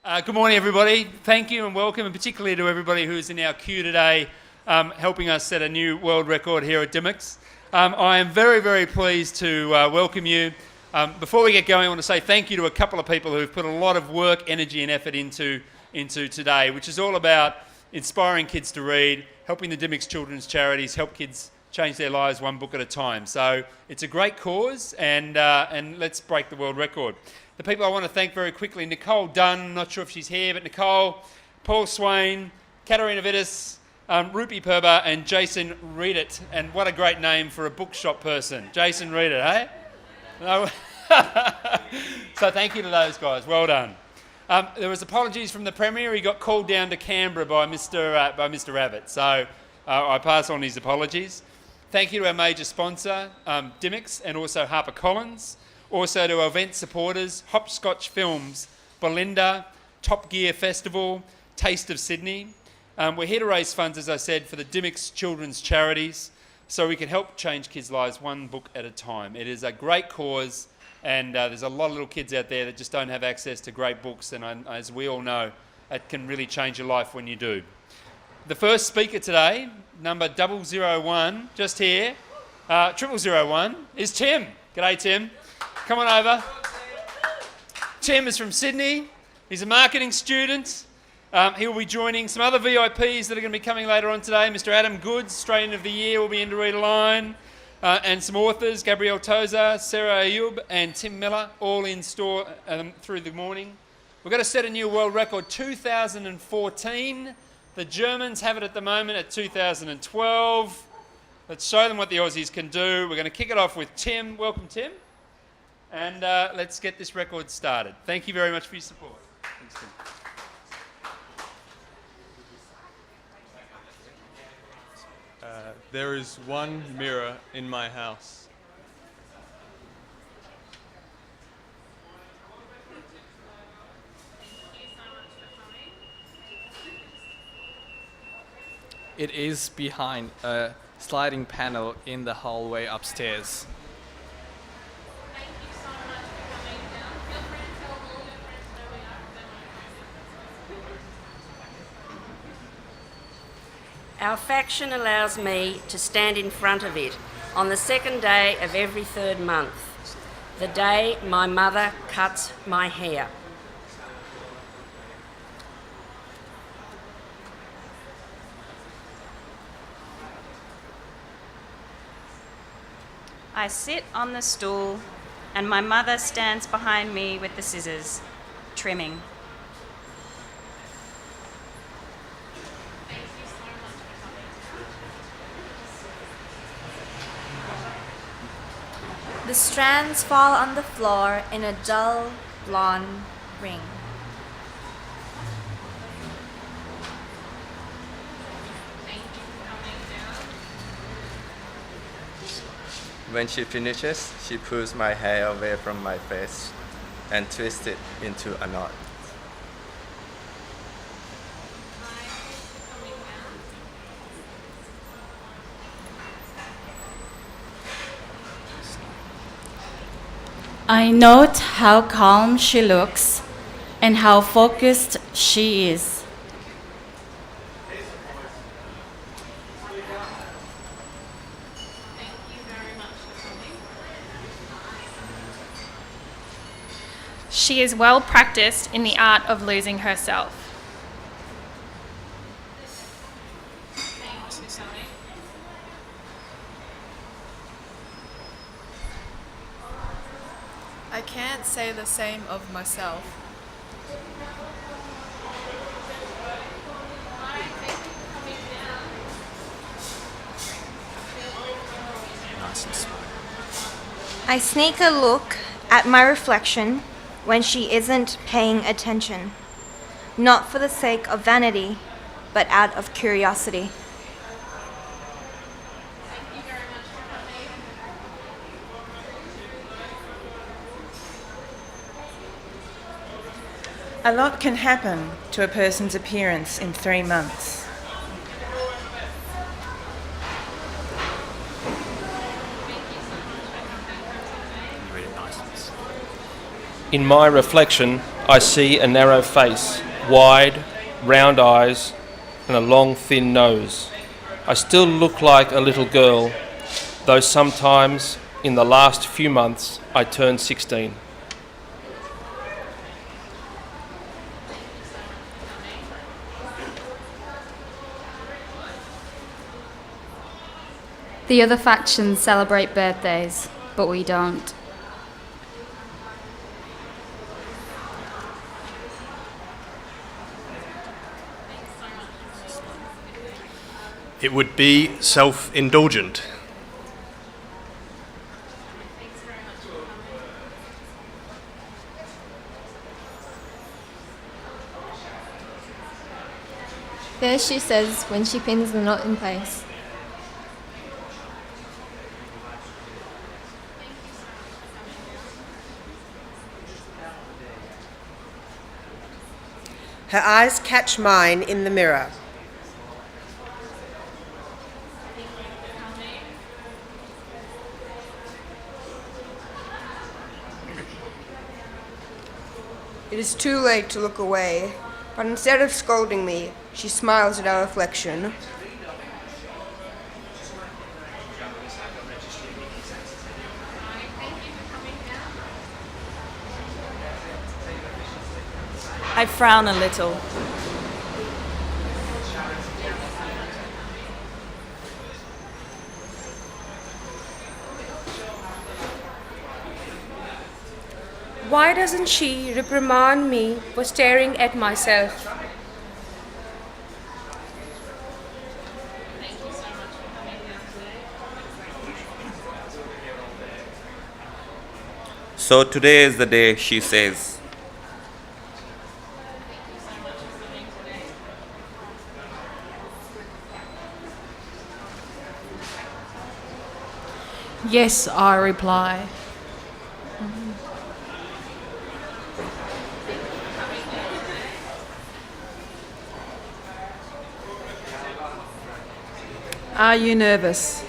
Good morning, everybody. Thank you and welcome, and particularly to everybody who's in our queue today, helping us set a new world record here at Dymocks. I am very, very pleased to welcome you. Before we get going, I want to say thank you to a couple of people who've put a lot of work, energy and effort into today, which is all about inspiring kids to read, helping the Dymocks Children's Charities help kids change their lives one book at a time. So it's a great cause, and let's break the world record. The people I want to thank very quickly: Nicole Dunn, not sure if she's here, but Nicole, Paul Swain, Katerina Vitis, Rupi Perba, and Jason Read It. And what a great name for a bookshop person. Jason Read It, hey? No. So thank you to those guys. Well done. There was apologies from the Premier. He got called down to Canberra by Mr. Abbott. So I pass on his apologies. Thank you to our major sponsor, Dymocks, and also HarperCollins. Also to our event supporters, Hopscotch Films, Belinda, Top Gear Festival, Taste of Sydney. We're here to raise funds, as I said, for the Dymocks Children's Charities, so we can help change kids' lives one book at a time. It is a great cause, and there's a lot of little kids out there that just don't have access to great books, and as we all know, it can really change your life when you do. The first speaker today, number 001, just here, 0001, is Tim. G'day, Tim. Come on over. Tim is from Sydney. He's a marketing student. He will be joining some other VIPs that are going to be coming later on today. Mr. Adam Goods, Australian of the Year, will be in to read a line. And some authors, Gabrielle Tozer, Sarah Ayub, and Tim Miller, all in store through the morning. We're going to set a new world record, 2014. The Germans have it at the moment at 2012. Let's show them what the Aussies can do. We're going to kick it off with Tim. Welcome, Tim. And let's get this record started. Thank you very much for your support. Thanks, Tim. There is one mirror in my house. It is behind a sliding panel in the hallway upstairs. Our faction allows me to stand in front of it on the second day of every third month, the day my mother cuts my hair. I sit on the stool and my mother stands behind me with the scissors, trimming. The strands fall on the floor in a dull blonde ring. When she finishes, she pulls my hair away from my face and twists it into a knot. I note how calm she looks and how focused she is. She is well practiced in the art of losing herself. I can't say the same of myself. I sneak a look at my reflection when she isn't paying attention, not for the sake of vanity, but out of curiosity. A lot can happen to a person's appearance in 3 months. In my reflection, I see a narrow face, wide, round eyes, and a long, thin nose. I still look like a little girl, though sometimes in the last few months I turned 16. The other factions celebrate birthdays, but we don't. It would be self-indulgent. There she says when she pins the knot in place. Her eyes catch mine in the mirror. It is too late to look away, but instead of scolding me, she smiles at our reflection. I frown a little. Why doesn't she reprimand me for staring at myself? So today is the day, she says. Yes, I reply. Are you nervous?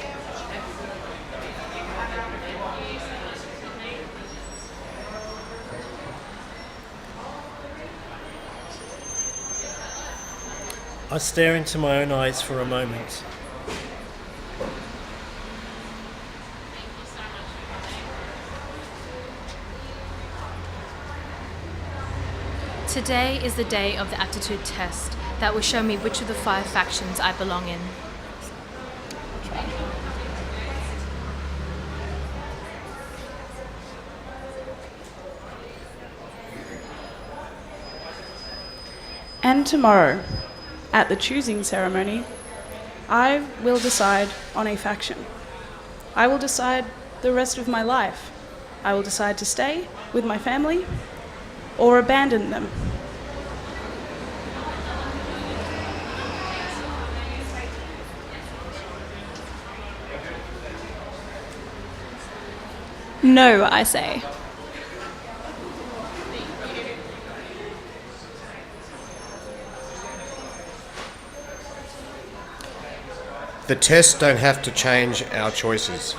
I stare into my own eyes for a moment. Today is the day of the aptitude test that will show me which of the 5 factions I belong in. And tomorrow, at the choosing ceremony, I will decide on a faction. I will decide the rest of my life. I will decide to stay with my family or abandon them. No, I say. The tests don't have to change our choices.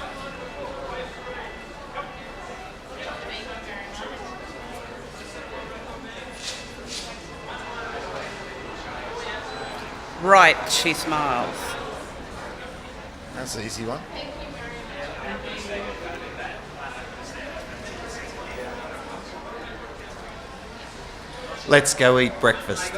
Right, she smiles. That's an easy one. Let's go eat breakfast.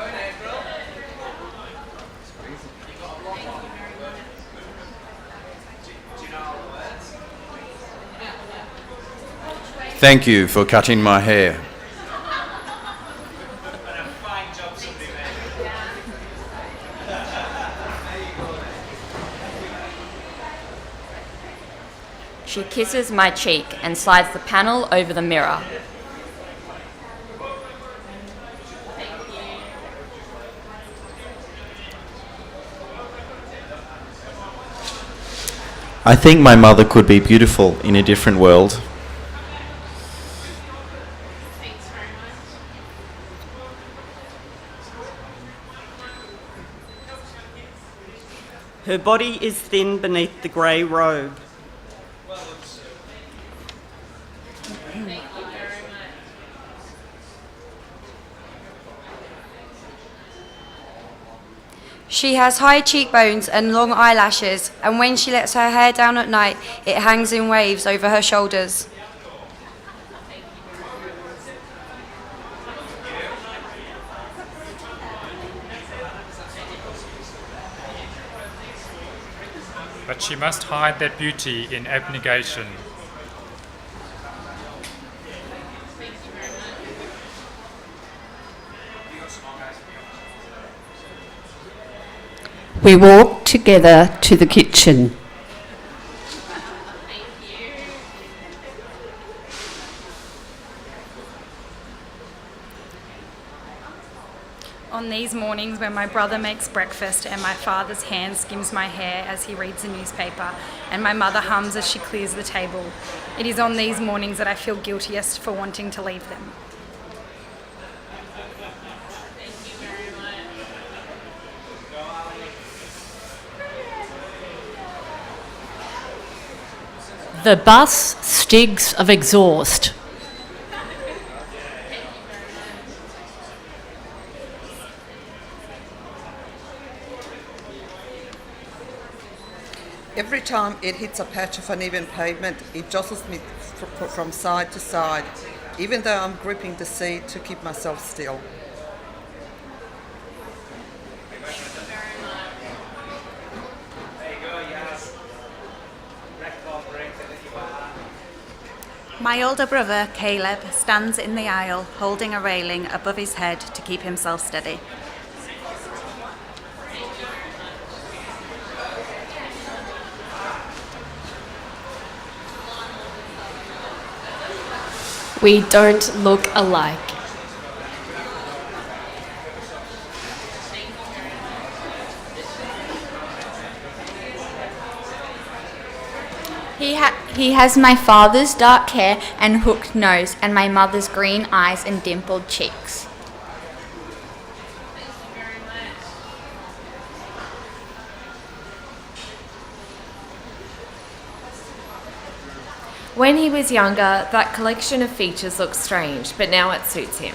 Thank you for cutting my hair. She kisses my cheek and slides the panel over the mirror. I think my mother could be beautiful in a different world. Her body is thin beneath the grey robe. She has high cheekbones and long eyelashes, and when she lets her hair down at night, it hangs in waves over her shoulders. But she must hide that beauty in abnegation. We walked together to the kitchen. On these mornings when my brother makes breakfast and my father's hand skims my hair as he reads the newspaper and my mother hums as she clears the table, it is on these mornings that I feel guiltiest for wanting to leave them. The bus stinks of exhaust. Every time it hits a patch of uneven pavement, it jostles me from side to side, even though I'm gripping the seat to keep myself still. My older brother, Caleb, stands in the aisle holding a railing above his head to keep himself steady. We don't look alike. He has my father's dark hair and hooked nose, and my mother's green eyes and dimpled cheeks. When he was younger, that collection of features looked strange, but now it suits him.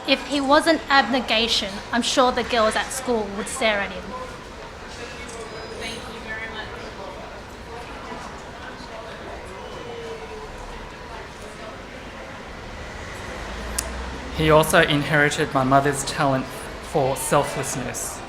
If he wasn't abnegation, I'm sure the girls at school would stare at him. He also inherited my mother's talent for selflessness.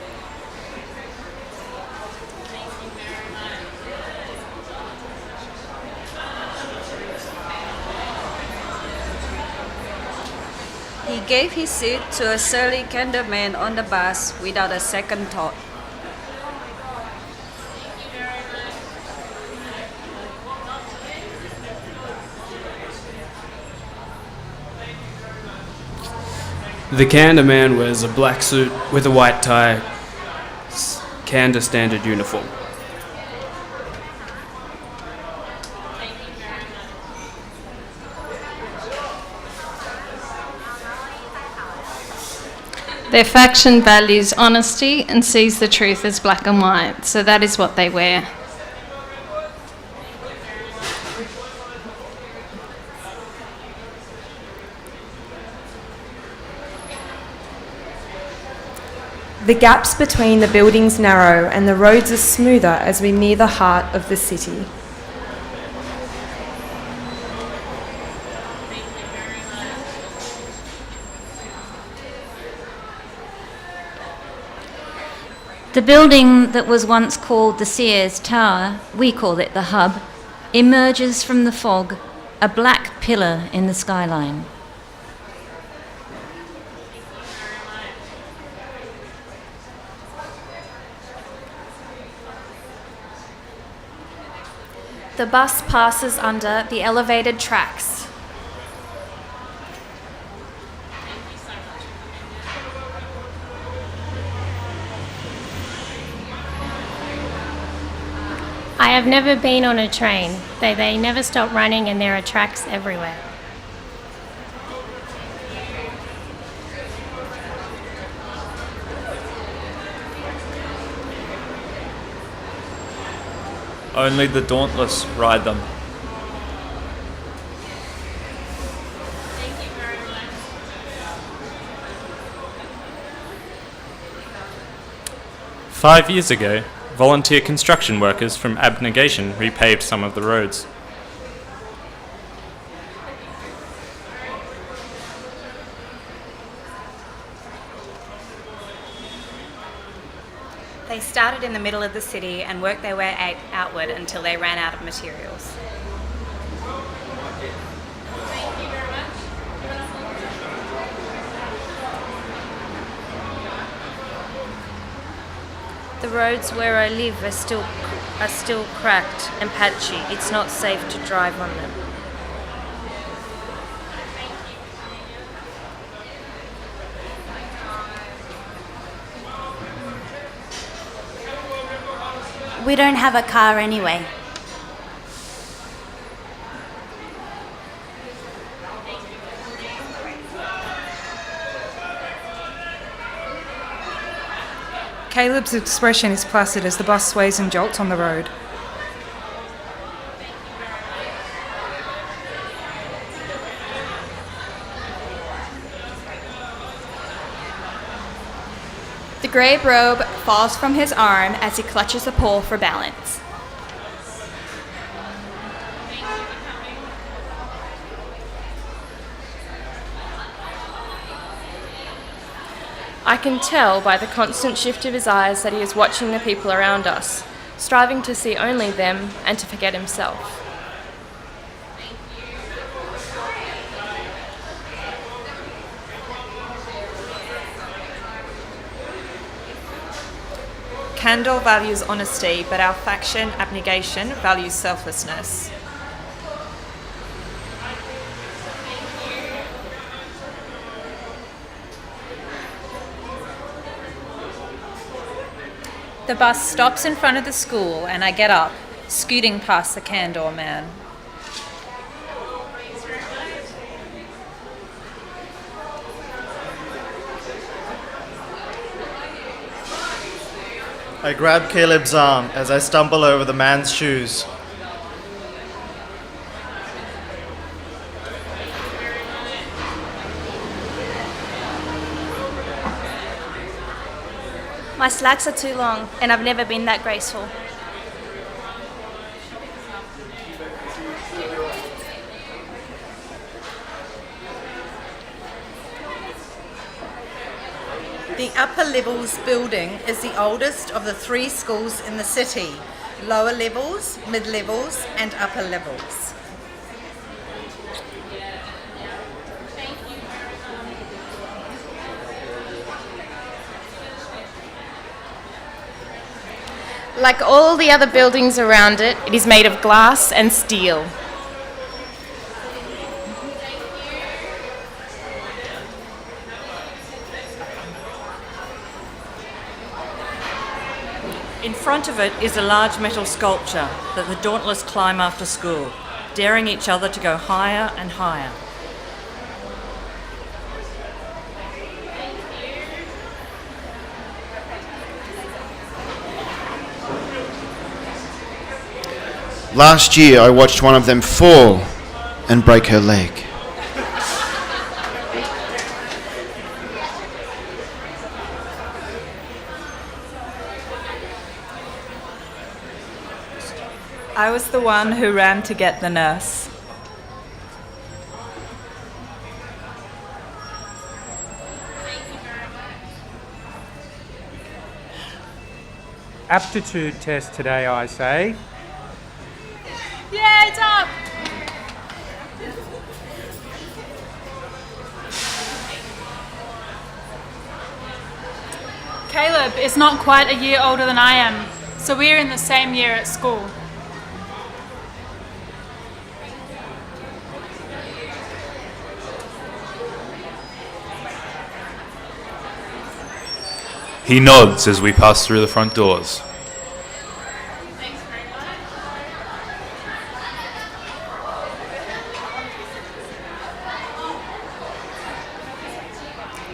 He gave his seat to a surly candor man on the bus without a second thought. The Candor man wears a black suit with a white tie, Candor standard uniform. Their faction values honesty and sees the truth as black and white, so that is what they wear. The gaps between the buildings narrow and the roads are smoother as we near the heart of the city. The building that was once called the Sears Tower, we call it the Hub, emerges from the fog, a black pillar in the skyline. The bus passes under the elevated tracks. I have never been on a train. They never stop running and there are tracks everywhere. Only the dauntless ride them. 5 years ago, volunteer construction workers from Abnegation repaved some of the roads. They started in the middle of the city and worked their way outward until they ran out of materials. The roads where I live are still cracked and patchy. It's not safe to drive on them. We don't have a car anyway. Caleb's expression is placid as the bus sways and jolts on the road. The grey robe falls from his arm as he clutches a pole for balance. I can tell by the constant shift of his eyes that he is watching the people around us, striving to see only them and to forget himself. Candor values honesty, but our faction, Abnegation, values selflessness. The bus stops in front of the school and I get up, scooting past the Candor man. I grab Caleb's arm as I stumble over the man's shoes. My slacks are too long, and I've never been that graceful. The upper levels building is the oldest of the 3 schools in the city: lower levels, mid levels, and upper levels. Like all the other buildings around it, it is made of glass and steel. In front of it is a large metal sculpture that the Dauntless climb after school, daring each other to go higher and higher. Last year I watched one of them fall and break her leg. I was the one who ran to get the nurse. Aptitude test today, I say. Yeah, it's up! Caleb is not quite a year older than I am, so we're in the same year at school. He nods as we pass through the front doors.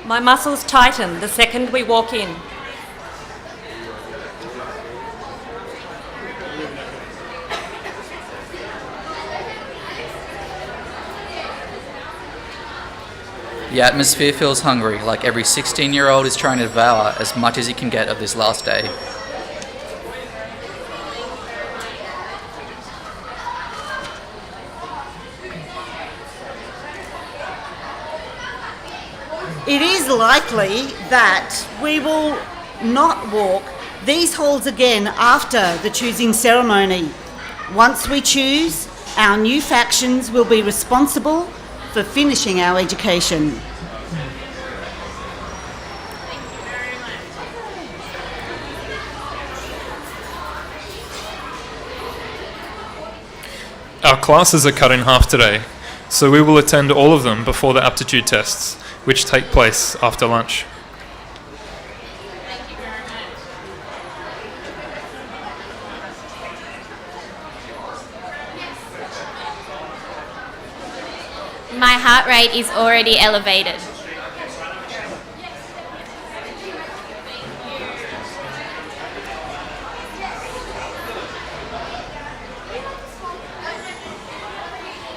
My muscles tighten the second we walk in. The atmosphere feels hungry, like every 16-year-old is trying to devour as much as he can get of this last day. is likely that we will not walk these halls again after the choosing ceremony. Once we choose, our new factions will be responsible for finishing our education. Our classes are cut in half today, so we will attend all of them before the aptitude tests, which take place after lunch. My heart rate is already elevated.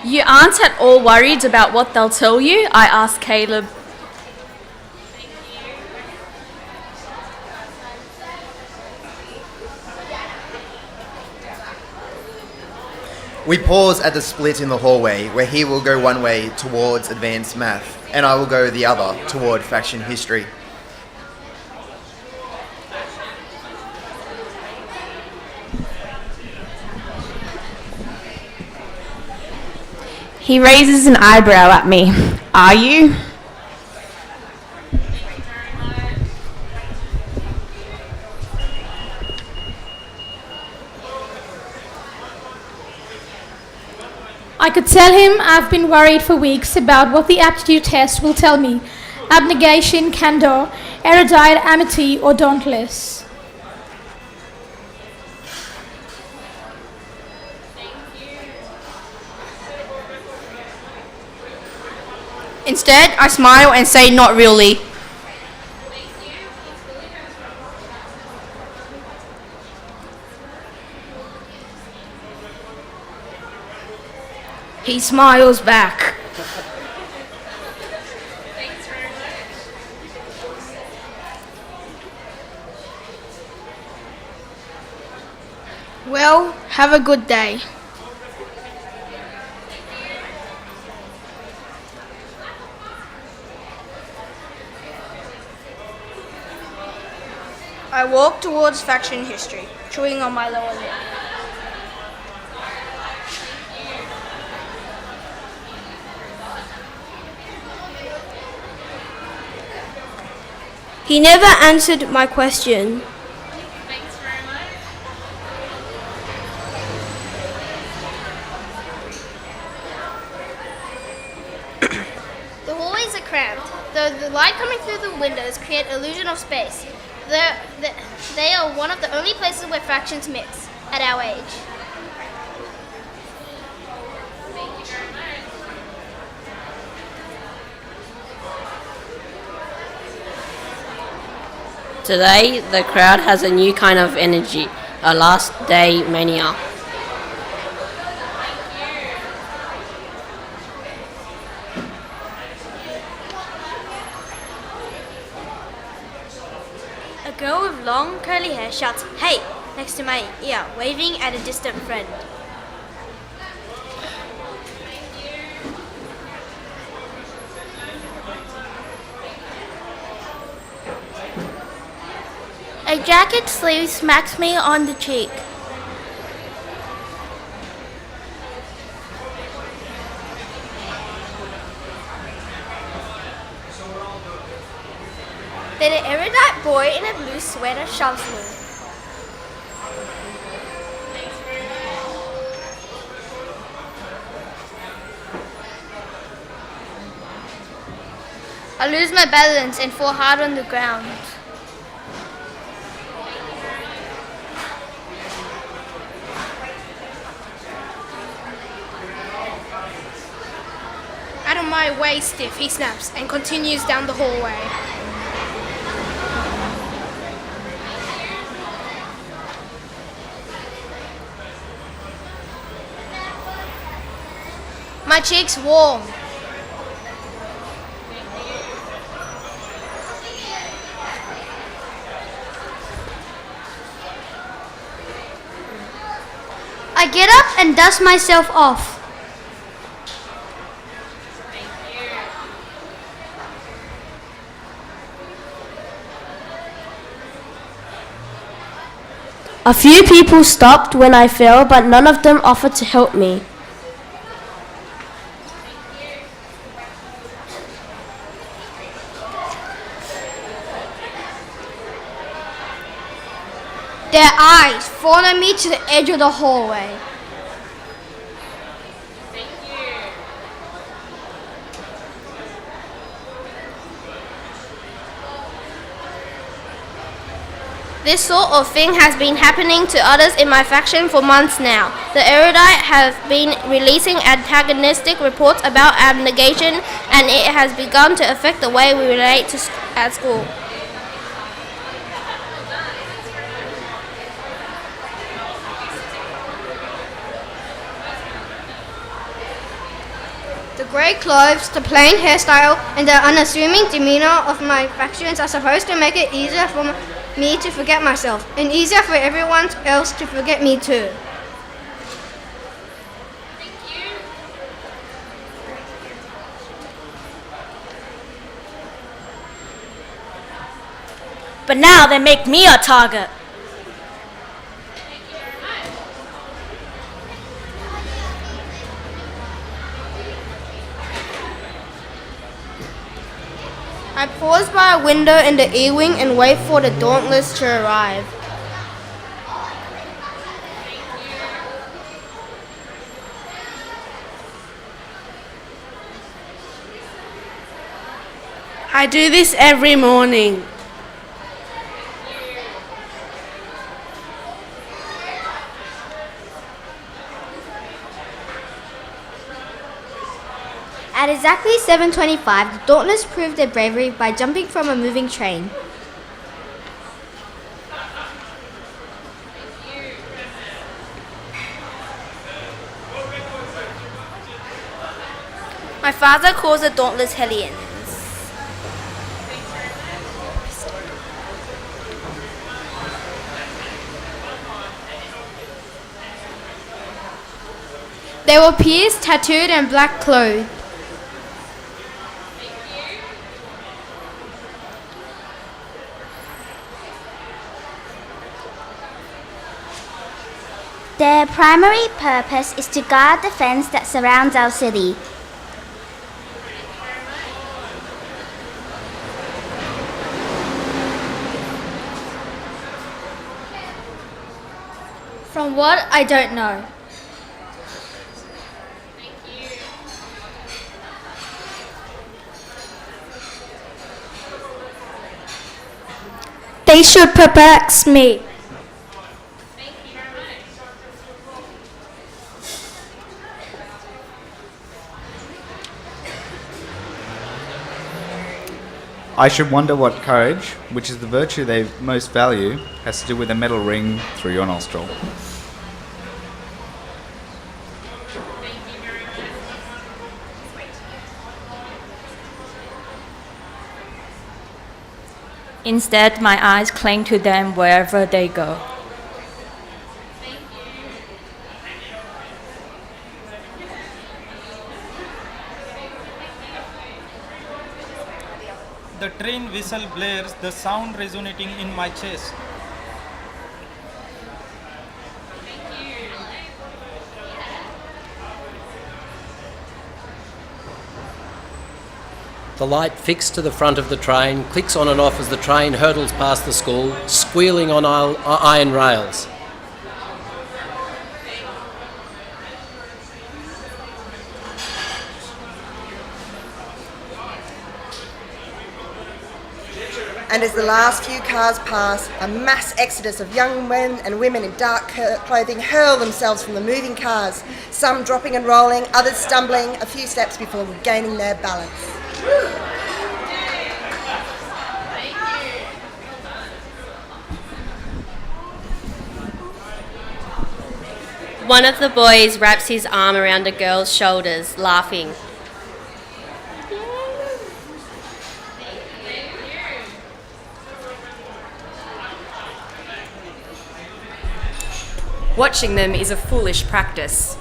You aren't at all worried about what they'll tell you? I asked Caleb. We pause at the split in the hallway where he will go one way towards advanced math and I will go the other toward faction history. He raises an eyebrow at me. Are you? I could tell him I've been worried for weeks about what the aptitude test will tell me. Abnegation, candor, erudite, amity, or dauntless. Instead, I smile and say, not really. He smiles back. Well, have a good day. I walk towards faction history, chewing on my lower lip. He never answered my question. The hallways are cramped, though the light coming through the windows create illusion of space. They are one of the only places where factions mix at our age. Today, the crowd has a new kind of energy, a last day mania. A girl with long curly hair shouts, "Hey!" next to my ear, waving at a distant friend. A jacket sleeve smacks me on the cheek. Then an erudite boy in a blue sweater shoves me. I lose my balance and fall hard on the ground. Out of my way, stiff, he snaps and continues down the hallway. My cheeks warm. I get up and dust myself off. A few people stopped when I fell, but none of them offered to help me. Their eyes followed me to the edge of the hallway. This sort of thing has been happening to others in my faction for months now. The erudite have been releasing antagonistic reports about abnegation, and it has begun to affect the way we relate at school. The grey clothes, the plain hairstyle, and the unassuming demeanour of my factions are supposed to make it easier for me to forget myself, and easier for everyone else to forget me too. But now they make me a target. I pause by a window in the E-wing and wait for the Dauntless to arrive. I do this every morning. At exactly 7:25, the Dauntless proved their bravery by jumping from a moving train. My father calls the Dauntless Hellions. They were pierced, tattooed, and black-clothed. Their primary purpose is to guard the fence that surrounds our city. From what? I don't know. They should perplex me. I should wonder what courage, which is the virtue they most value, has to do with a metal ring through your nostril. Instead, my eyes cling to them wherever they go. The train whistle blares, the sound resonating in my chest. The light fixed to the front of the train clicks on and off as the train hurtles past the school, squealing on iron rails. And as the last few cars pass, a mass exodus of young men and women in dark clothing hurl themselves from the moving cars, some dropping and rolling, others stumbling a few steps before regaining their balance. One of the boys wraps his arm around a girl's shoulders, laughing. Watching them is a foolish practice.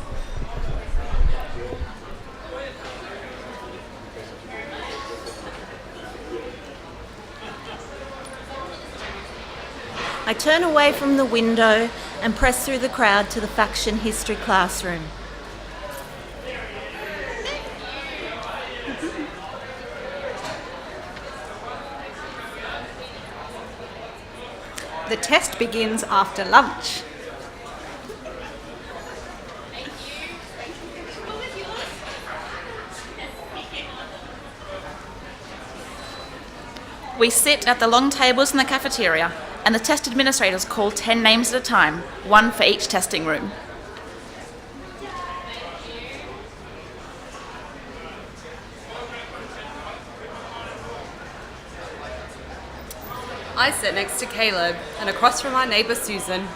I turn away from the window and press through the crowd to the faction history classroom. The test begins after lunch. We sit at the long tables in the cafeteria, and the test administrators call 10 names at a time, one for each testing room. I sit next to Caleb and across from our neighbour Susan.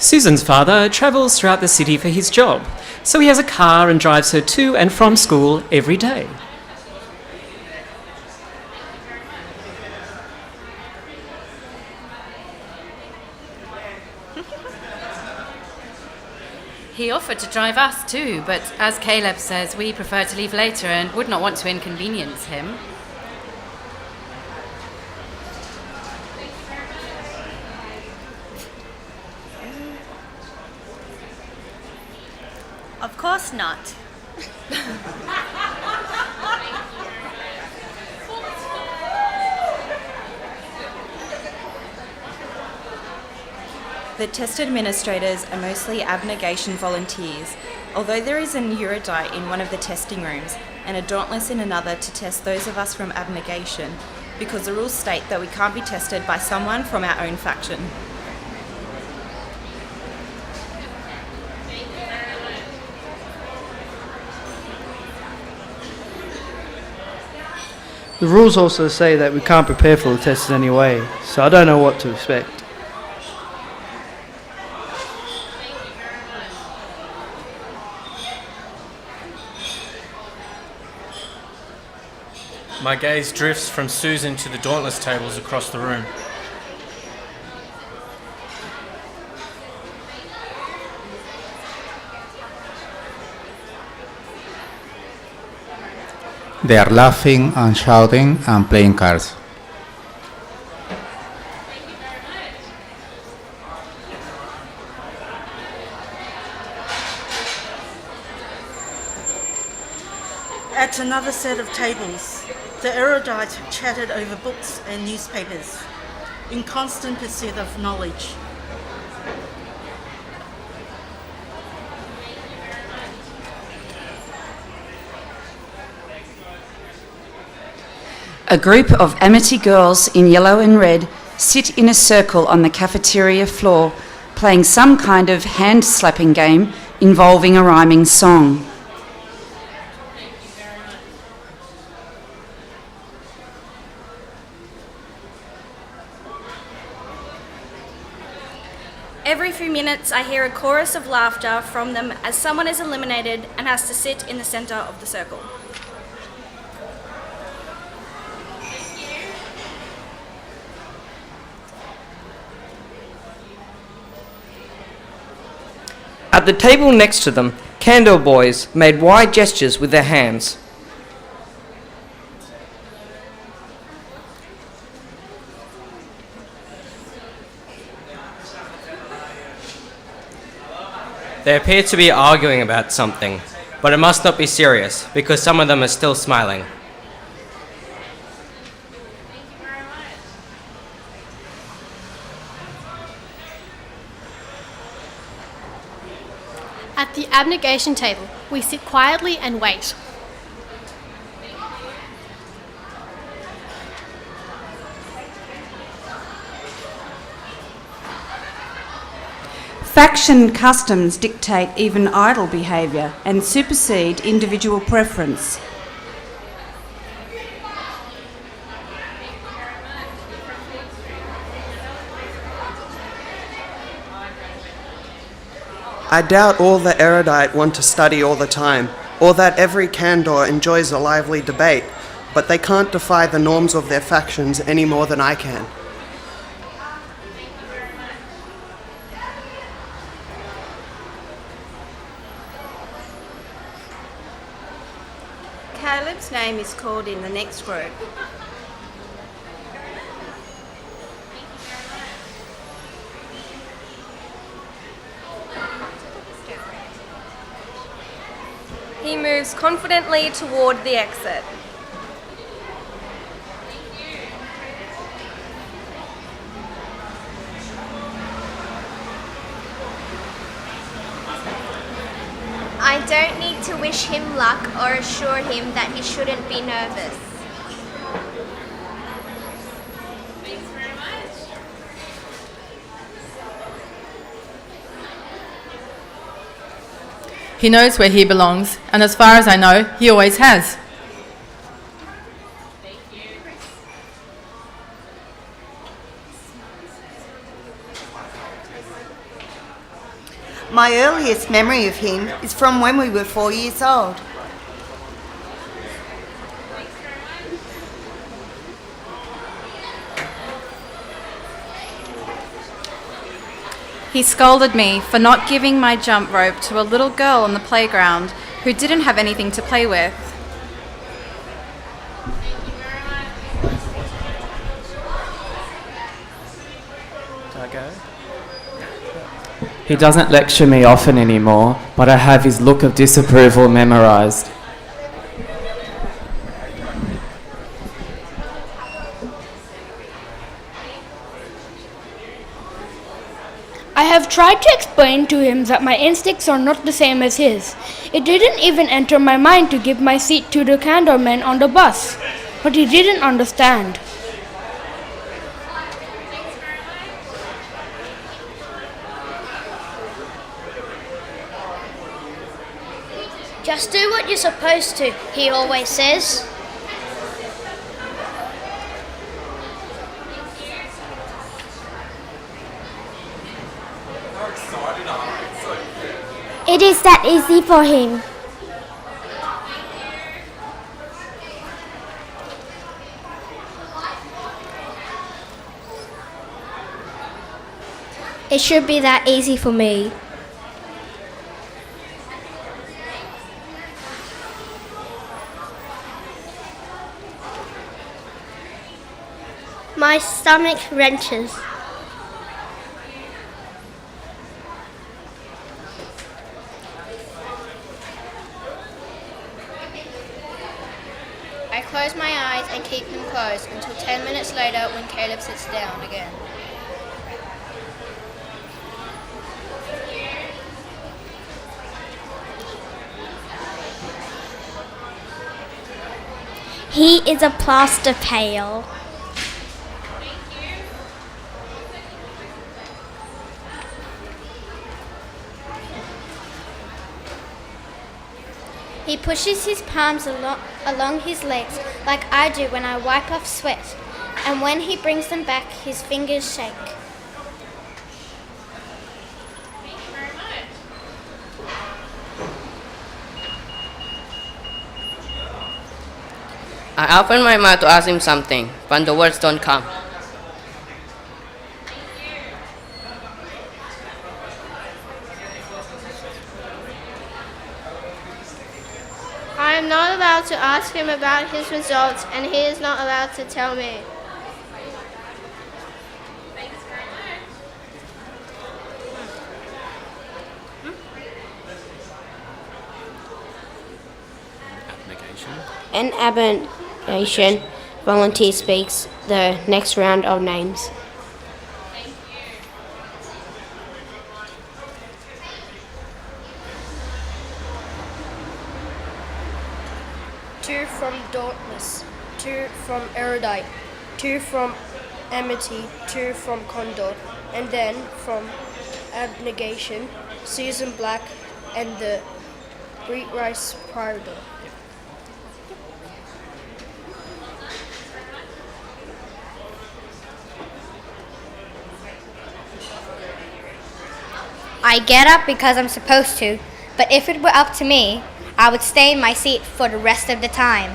Susan's father travels throughout the city for his job, so he has a car and drives her to and from school every day. He offered to drive us too, but as Caleb says, we prefer to leave later and would not want to inconvenience him. Of course not. The test administrators are mostly abnegation volunteers, although there is an erudite in one of the testing rooms and a dauntless in another to test those of us from abnegation, because the rules state that we can't be tested by someone from our own faction. The rules also say that we can't prepare for the test in any way, so I don't know what to expect. My gaze drifts from Susan to the Dauntless tables across the room. They are laughing and shouting and playing cards. At another set of tables, the erudite chatted over books and newspapers, in constant pursuit of knowledge. A group of Amity girls in yellow and red sit in a circle on the cafeteria floor, playing some kind of hand-slapping game involving a rhyming song. Every few minutes, I hear a chorus of laughter from them as someone is eliminated and has to sit in the centre of the circle. At the table next to them, candle boys made wide gestures with their hands. They appear to be arguing about something, but it must not be serious because some of them are still smiling. At the abnegation table, we sit quietly and wait. Faction customs dictate even idle behaviour and supersede individual preference. I doubt all the erudite want to study all the time, or that every candor enjoys a lively debate, but they can't defy the norms of their factions any more than I can. name is called in the next group. He moves confidently toward the exit. I don't need to wish him luck or assure him that he shouldn't be nervous. Thanks very much. He knows where he belongs, and as far as I know, he always has. My earliest memory of him is from when we were 4 years old. He scolded me for not giving my jump rope to a little girl on the playground who didn't have anything to play with. Can I go? He doesn't lecture me often anymore, but I have his look of disapproval memorized. I have tried to explain to him that my instincts are not the same as his. It didn't even enter my mind to give my seat to the candor man on the bus, but he didn't understand. Just do what you're supposed to, he always says. It is that easy for him. It should be that easy for me. My stomach wrenches. I close my eyes and keep them closed until 10 minutes later when Caleb sits down again. He is a plaster pail. He pushes his palms along his legs like I do when I wipe off sweat, and when he brings them back, his fingers shake. I open my mouth to ask him something, but the words don't come. I am not allowed to ask him about his results, and he is not allowed to tell me. An abnegation volunteer speaks the next round of names. Two from Dauntless, two from Erudite, two from Amity, two from Condor, and then from Abnegation, Susan Black, and the Wheat Rice Prouder. I get up because I'm supposed to, but if it were up to me, I would stay in my seat for the rest of the time.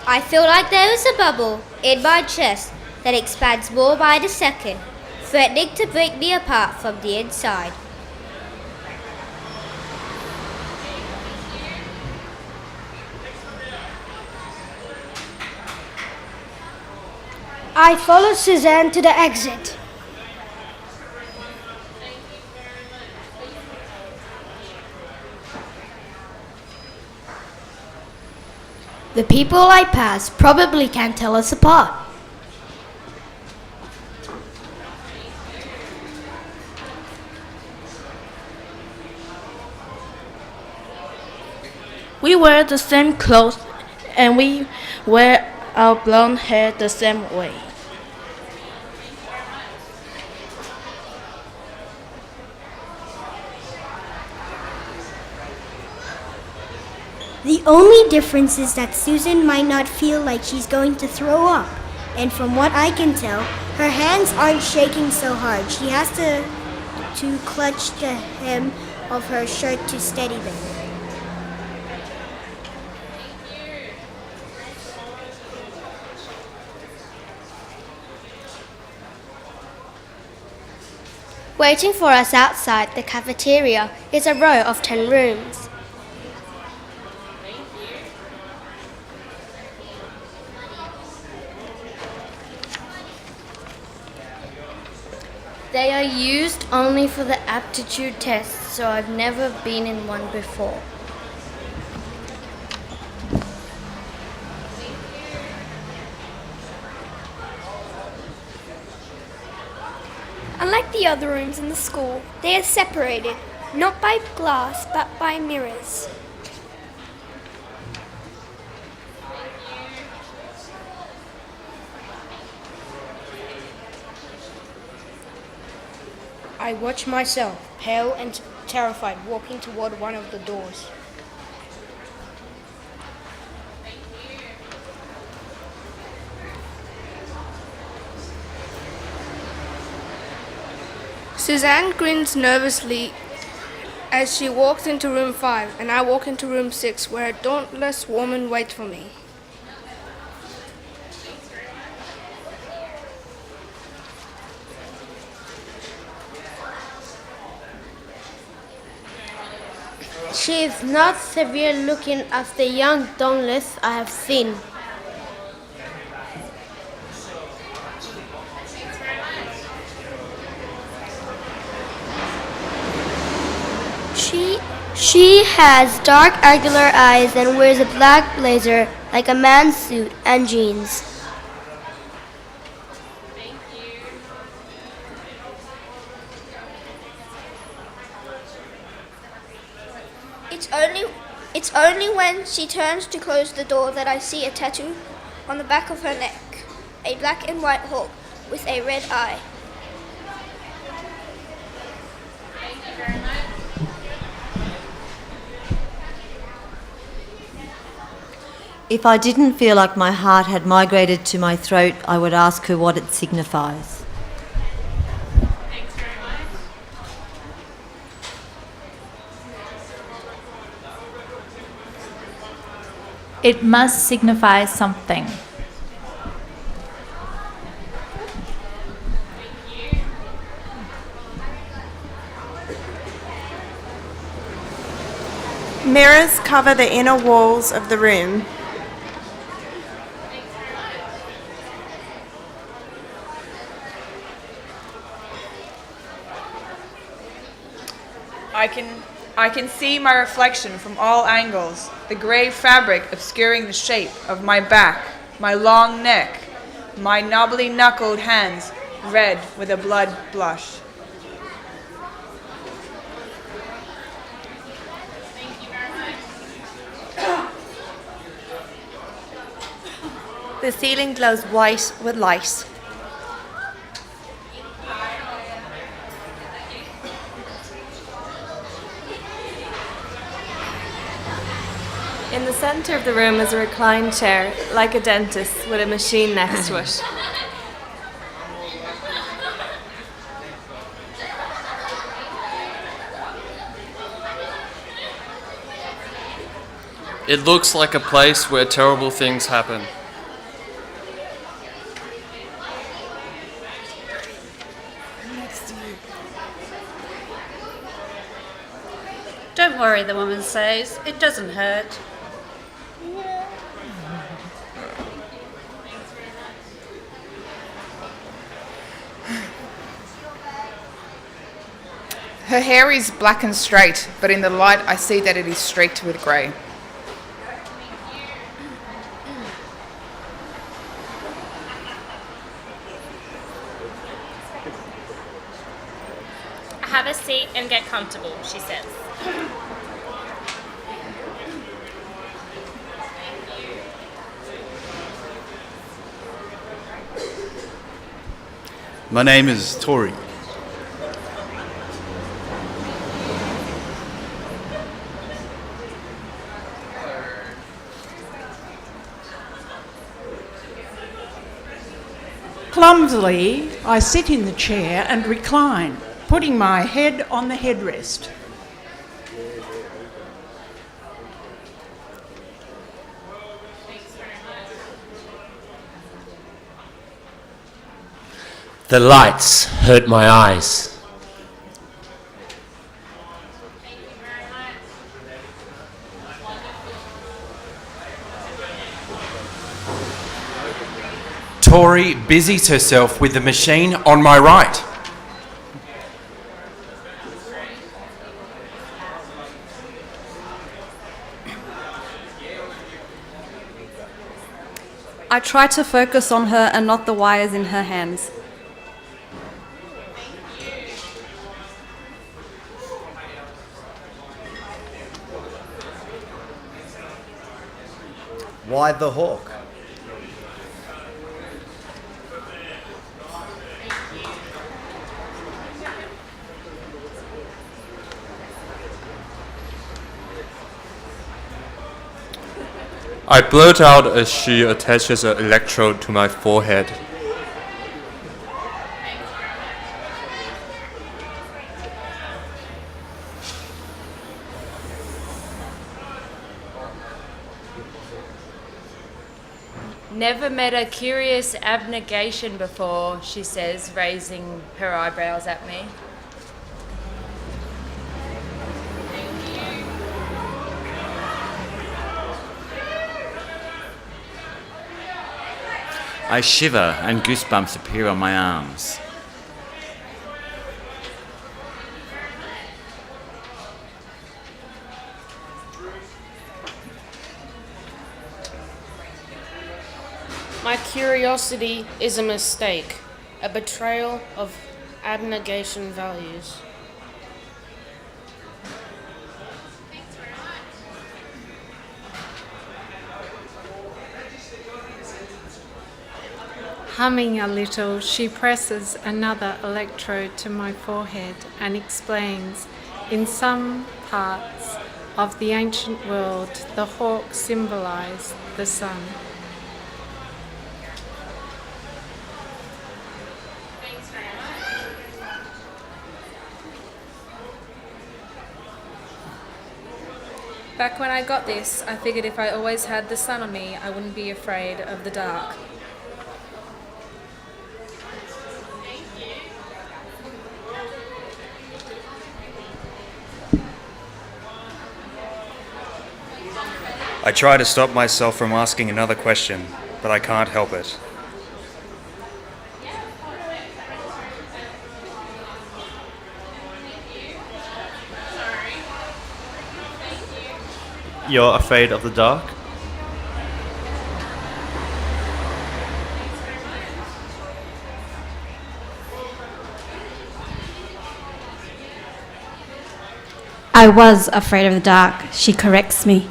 I feel like there is a bubble in my chest that expands more by the second, threatening to break me apart from the inside. I followed Suzanne to the exit. The people I pass probably can't tell us apart. We wear the same clothes and we wear our blonde hair the same way. The only difference is that Susan might not feel like she's going to throw up. And from what I can tell, her hands aren't shaking so hard. She has to clutch the hem of her shirt to steady them. Waiting for us outside the cafeteria is a row of 10 rooms. They are used only for the aptitude test, so I've never been in one before. Unlike the other rooms in the school, they are separated, not by glass, but by mirrors. I watch myself, pale and terrified, walking toward one of the doors. Suzanne grins nervously as she walks into room 5, and I walk into room 6, where a dauntless woman waits for me. She is not severe looking as the young dauntless I have seen. She has dark angular eyes and wears a black blazer like a man's suit and jeans. It's only when she turns to close the door that I see a tattoo on the back of her neck, a black and white hawk with a red eye. If I didn't feel like my heart had migrated to my throat, I would ask her what it signifies. It must signify something. Mirrors cover the inner walls of the room. I can see my reflection from all angles, the grey fabric obscuring the shape of my back, my long neck, my knobbly knuckled hands red with a blood blush. The ceiling glows white with light. In the centre of the room is a reclined chair, like a dentist, with a machine next to it. It looks like a place where terrible things happen. Don't worry, the woman says. It doesn't hurt. Her hair is black and straight, but in the light I see that it is streaked with grey. Have a seat and get comfortable, she says. My name is Tori. Clumsily, I sit in the chair and recline, putting my head on the headrest. The lights hurt my eyes. Tori busies herself with the machine on my right. I try to focus on her and not the wires in her hands. Why the hawk? I blurt out as she attaches an electrode to my forehead. Never met a curious abnegation before, she says, raising her eyebrows at me. I shiver and goosebumps appear on my arms. My curiosity is a mistake, a betrayal of abnegation values. Humming a little, she presses another electrode to my forehead and explains, in some parts of the ancient world, the hawk symbolized the sun. Back when I got this, I figured if I always had the sun on me, I wouldn't be afraid of the dark. I try to stop myself from asking another question, but I can't help it. You're afraid of the dark? I was afraid of the dark, she corrects me.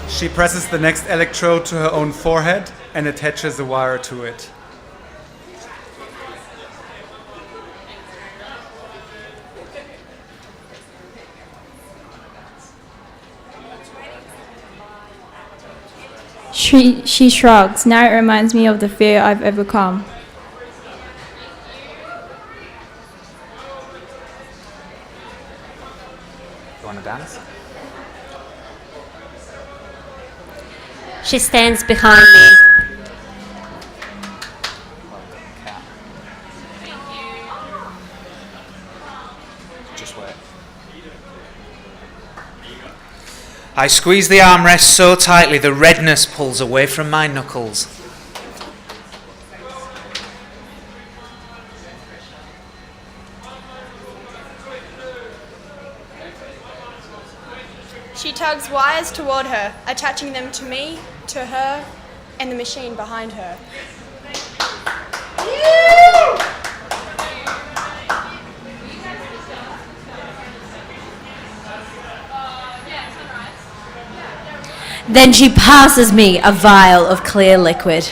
She presses the next electrode to her own forehead and attaches a wire to it. She shrugs. Now it reminds me of the fear I've overcome. You want to dance? She stands behind me. Just wait. I squeeze the armrest so tightly the redness pulls away from my knuckles. She tugs wires toward her, attaching them to me, to her, and the machine behind her. Then she passes me a vial of clear liquid.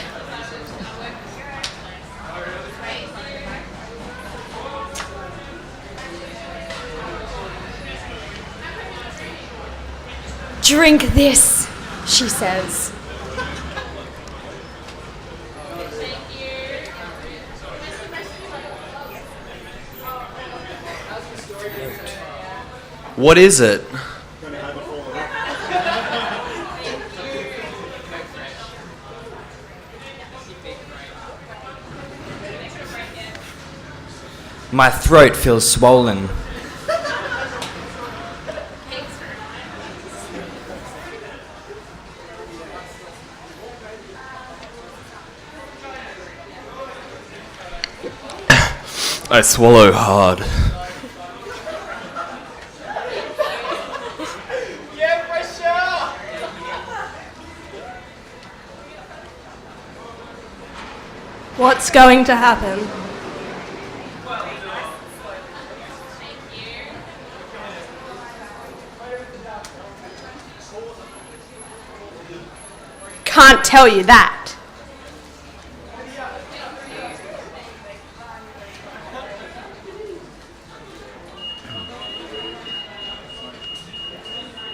Drink this, she says. What is it? My throat feels swollen. I swallow hard. What's going to happen? Can't tell you that.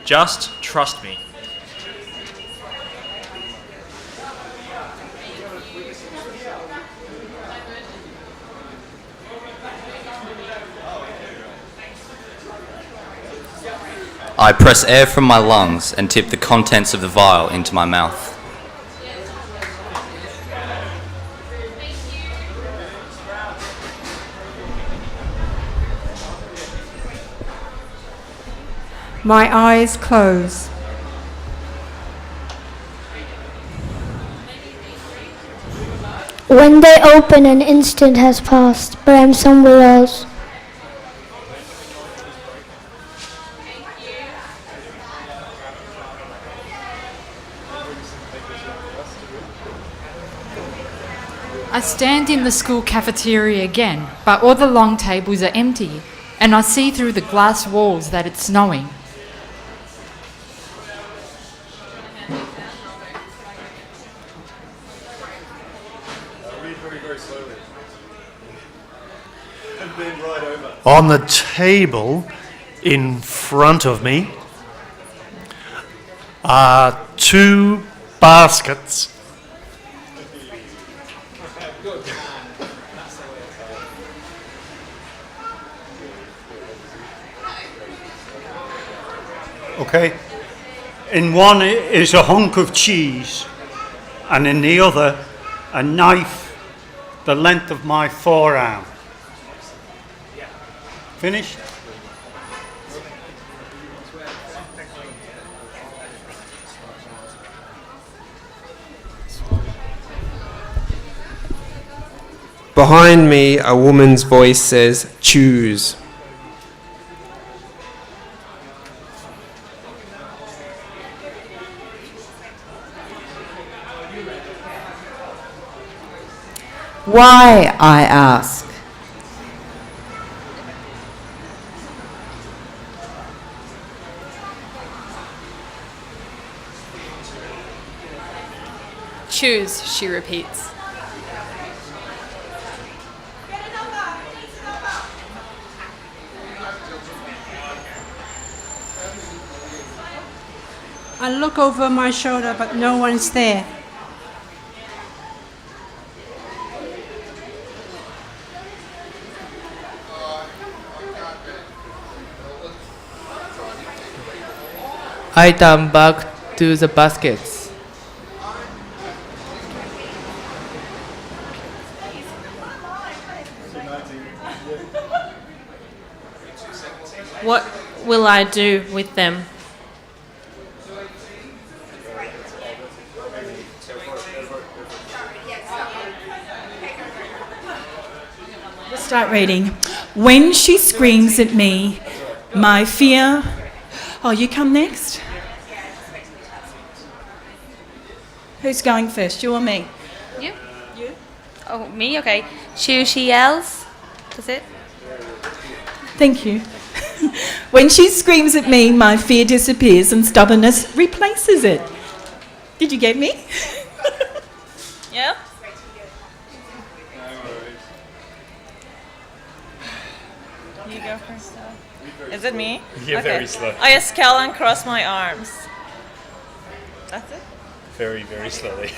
Just trust me. I press air from my lungs and tip the contents of the vial into my mouth. My eyes close. When they open, an instant has passed, but I'm somewhere else. I stand in the school cafeteria again, but all the long tables are empty, and I see through the glass walls that it's snowing. On the table in front of me are two baskets. Okay. In one is a hunk of cheese, and in the other, a knife the length of my forearm. Finished? Behind me, a woman's voice says, "Choose." Why, I ask? Choose, she repeats. I look over my shoulder, but no one's there. I turn back to the baskets. will I do with them? We'll start reading. When she screams at me, my fear... Oh, you come next? Who's going first, you or me? You? You? Oh, me? Okay. She yells. That's it. Thank you. When she screams at me, my fear disappears and stubbornness replaces it. Did you get me? Yeah? You go first. Is it me? Yeah, very slow. I scale and cross my arms. That's it? Very, very slowly.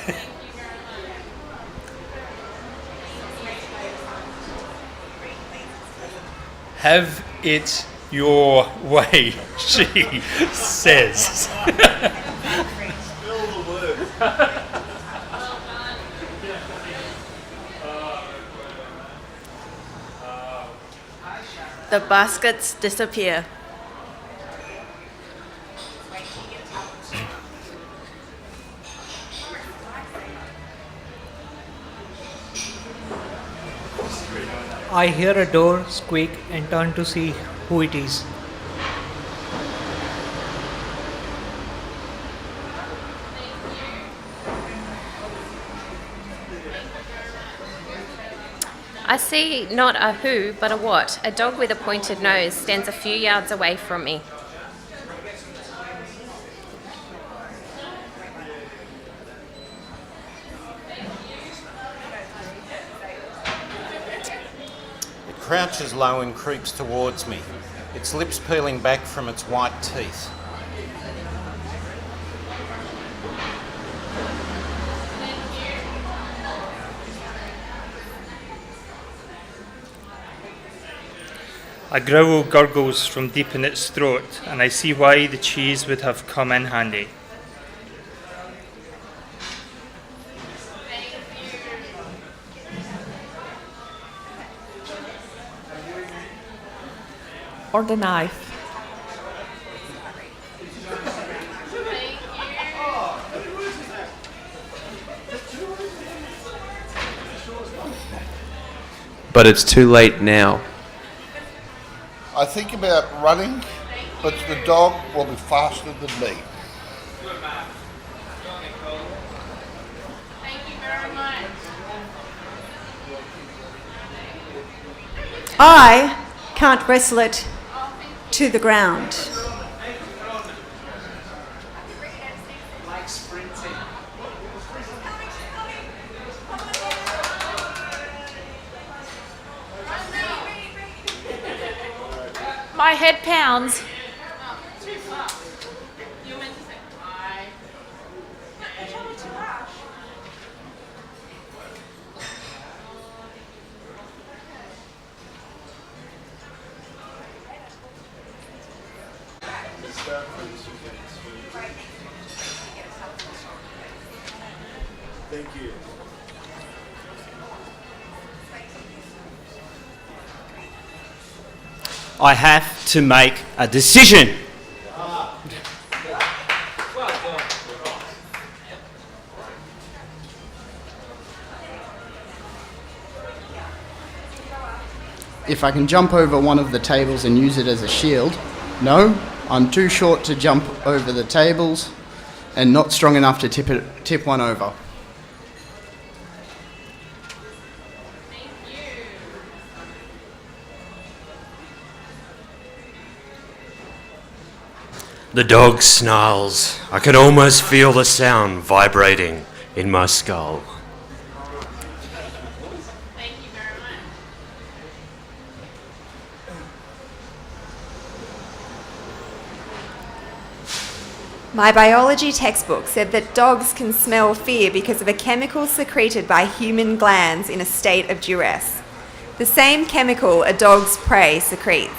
Have it your way, she says. The baskets disappear. I hear a door squeak and turn to see who it is. I see not a who, but a what. A dog with a pointed nose stands a few yards away from me. It crouches low and creeps towards me, its lips peeling back from its white teeth. A growl gurgles from deep in its throat, and I see why the cheese would have come in handy. Or the knife. But it's too late now. I think about running, but the dog will be faster than me. I can't wrestle it to the ground. My head pounds. Thank you. I have to make a decision. If I can jump over one of the tables and use it as a shield. No, I'm too short to jump over the tables and not strong enough to tip one over. The dog snarls. I can almost feel the sound vibrating in my skull. My biology textbook said that dogs can smell fear because of a chemical secreted by human glands in a state of duress. The same chemical a dog's prey secretes.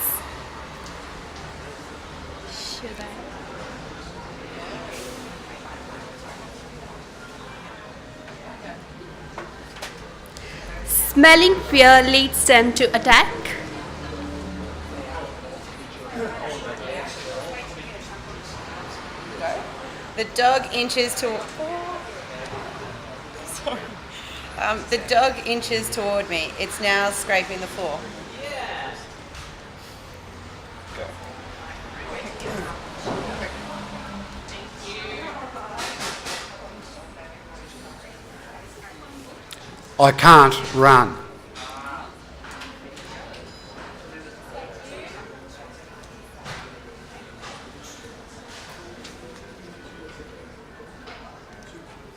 Smelling fear leads them to attack. The dog inches the dog inches toward me. It's now scraping the floor. I can't run.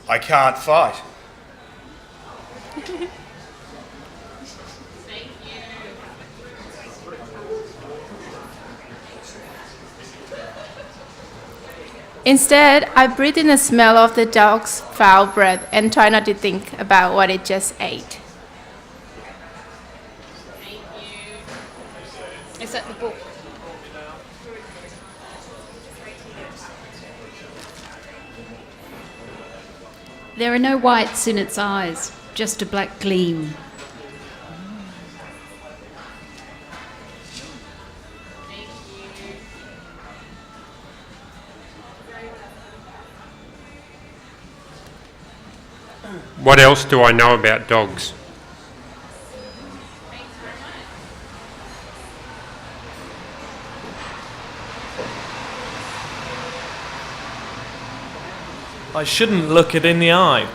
I can't fight. Instead, I breathe in the smell of the dog's foul breath and try not to think about what it just ate. Is that the book? There are no whites in its eyes, just a black gleam. What else do I know about dogs? I shouldn't look it in the eye.